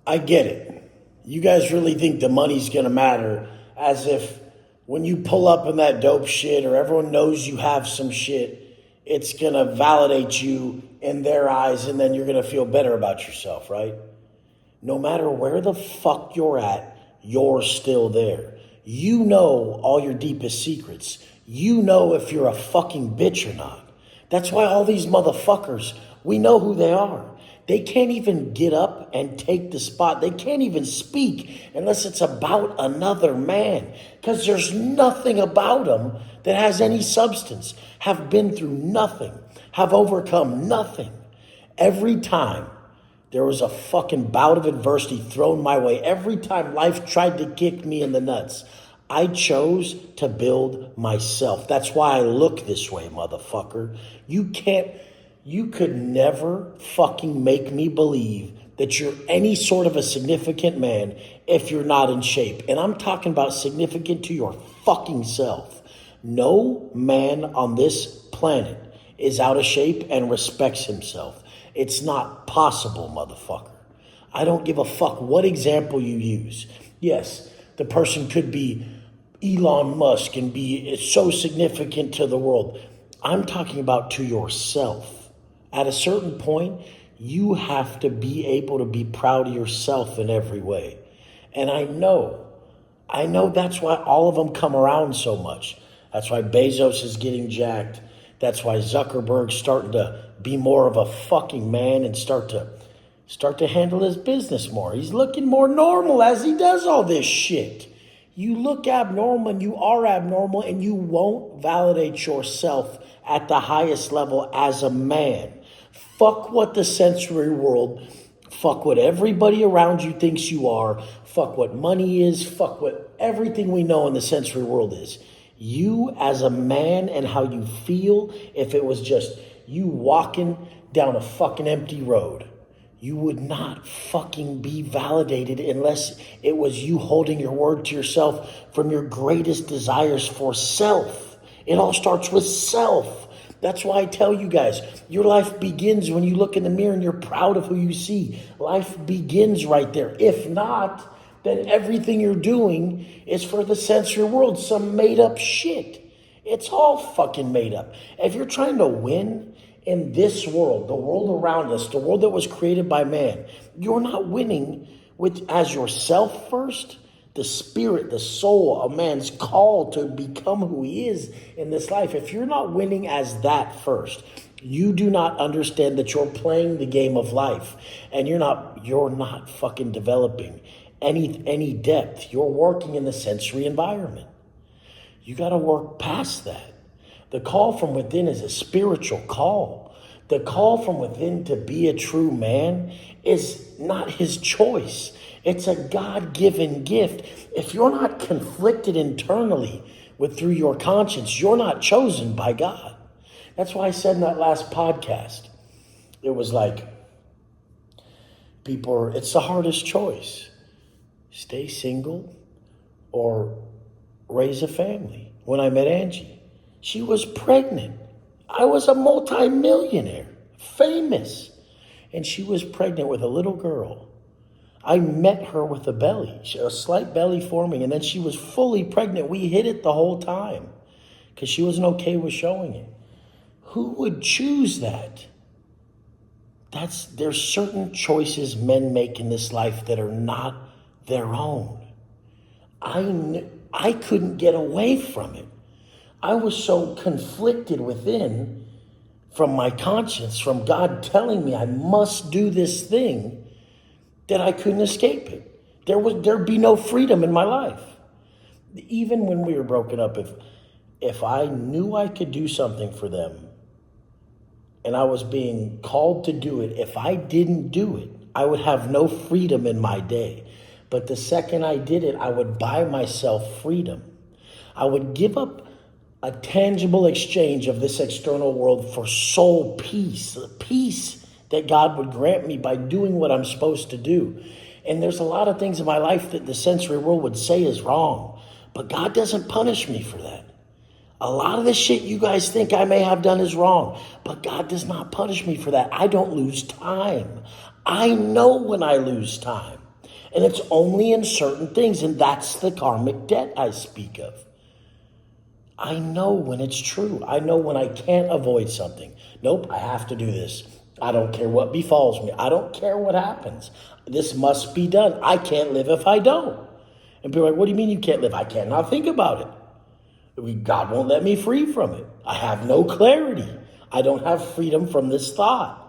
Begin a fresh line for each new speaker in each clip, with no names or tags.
I get it. You guys really think the money's going to matter, as if when you pull up in that dope shit or everyone knows you have some shit, it's going to validate you in their eyes and then you're going to feel better about yourself, right? No matter where the fuck you're at, you're still there. You know all your deepest secrets. You know if you're a fucking bitch or not. That's why all these motherfuckers, we know who they are. They can't even get up and take the spot. They can't even speak unless it's about another man, because there's nothing about them that has any substance, have been through nothing, have overcome nothing. Every time there was a fucking bout of adversity thrown my way, every time life tried to kick me in the nuts, I chose to build myself. That's why I look this way, motherfucker. You could never fucking make me believe that you're any sort of a significant man if you're not in shape. And I'm talking about significant to your fucking self. No man on this planet is out of shape and respects himself. It's not possible, motherfucker. I don't give a fuck what example you use. Yes, the person could be Elon Musk and be so significant to the world. I'm talking about to yourself. At a certain point, you have to be able to be proud of yourself in every way. And I know that's why all of them come around so much. That's why Bezos is getting jacked. That's why Zuckerberg's starting to be more of a fucking man and start to handle his business more. He's looking more normal as he does all this shit. You look abnormal and you are abnormal, and you won't validate yourself at the highest level as a man. Fuck what the sensory world, fuck what everybody around you thinks you are, fuck what money is, fuck what everything we know in the sensory world is. You as a man and how you feel, if it was just you walking down a fucking empty road, you would not fucking be validated unless it was you holding your word to yourself from your greatest desires for self. It all starts with self. That's why I tell you guys, your life begins when you look in the mirror and you're proud of who you see. Life begins right there. If not, then everything you're doing is for the sensory world, some made up shit. It's all fucking made up. If you're trying to win in this world, the world around us, the world that was created by man, you're not winning as yourself first. The spirit, the soul of man's called to become who he is in this life. If you're not winning as that first, you do not understand that you're playing the game of life, and you're not fucking developing any depth. You're working in the sensory environment. You got to work past that. The call from within is a spiritual call. The call from within to be a true man is not his choice. It's a God-given gift. If you're not conflicted internally through your conscience, you're not chosen by God. That's why I said in that last podcast, it was like, it's the hardest choice. Stay single or raise a family. When I met Angie, she was pregnant. I was a multi-millionaire, famous, and she was pregnant with a little girl. I met her with a belly, a slight belly forming, and then she was fully pregnant. We hid it the whole time because she wasn't okay with showing it. Who would choose that? There's certain choices men make in this life that are not their own. I couldn't get away from it. I was so conflicted within from my conscience, from God telling me I must do this thing, that I couldn't escape it. There'd be no freedom in my life. Even when we were broken up, if I knew I could do something for them and I was being called to do it, if I didn't do it, I would have no freedom in my day. But the second I did it, I would buy myself freedom. I would give up a tangible exchange of this external world for soul peace, the peace that God would grant me by doing what I'm supposed to do. And there's a lot of things in my life that the sensory world would say is wrong, but God doesn't punish me for that. A lot of the shit you guys think I may have done is wrong, but God does not punish me for that. I don't lose time. I know when I lose time. And it's only in certain things, and that's the karmic debt I speak of. I know when it's true. I know when I can't avoid something. Nope, I have to do this. I don't care what befalls me. I don't care what happens. This must be done. I can't live if I don't. And people are like, what do you mean you can't live? I cannot think about it. God won't let me free from it. I have no clarity. I don't have freedom from this thought.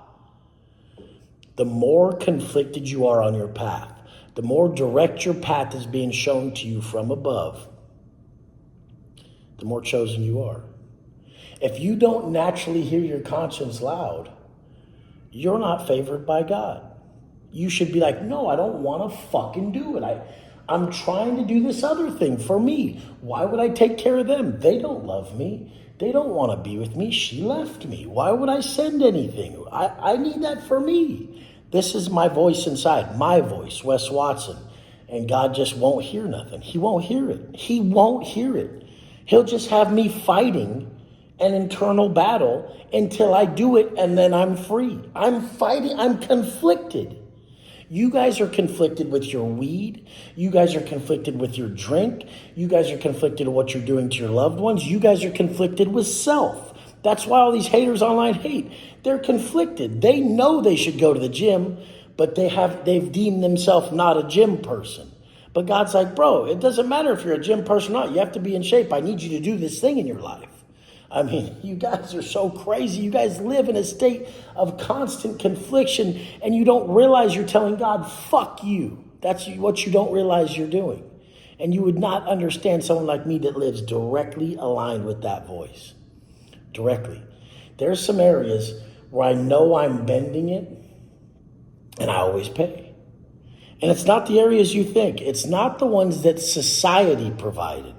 The more conflicted you are on your path, the more direct your path is being shown to you from above, the more chosen you are. If you don't naturally hear your conscience loud, you're not favored by God. You should be like, no, I don't want to fucking do it. I'm trying to do this other thing for me. Why would I take care of them? They don't love me. They don't want to be with me. She left me. Why would I send anything? I need that for me. This is my voice inside, my voice, Wes Watson. And God just won't hear nothing. He won't hear it. He won't hear it. He'll just have me fighting an internal battle until I do it, and then I'm free. I'm fighting. I'm conflicted. You guys are conflicted with your weed. You guys are conflicted with your drink. You guys are conflicted with what you're doing to your loved ones. You guys are conflicted with self. That's why all these haters online hate. They're conflicted. They know they should go to the gym, but they've deemed themselves not a gym person. But God's like, bro, it doesn't matter if you're a gym person or not. You have to be in shape. I need you to do this thing in your life. I mean, you guys are so crazy. You guys live in a state of constant confliction, and you don't realize you're telling God, fuck you. That's what you don't realize you're doing. And you would not understand someone like me that lives directly aligned with that voice. Directly. There's some areas where I know I'm bending it, and I always pay. And it's not the areas you think. It's not the ones that society provided.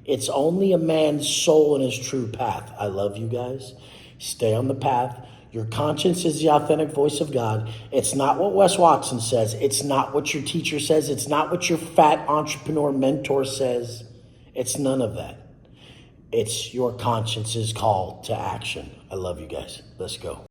It's only a man's soul in his true path. I love you guys. Stay on the path. Your conscience is the authentic voice of God. It's not what Wes Watson says. It's not what your teacher says. It's not what your fat entrepreneur mentor says. It's none of that. It's your conscience's call to action. I love you guys. Let's go.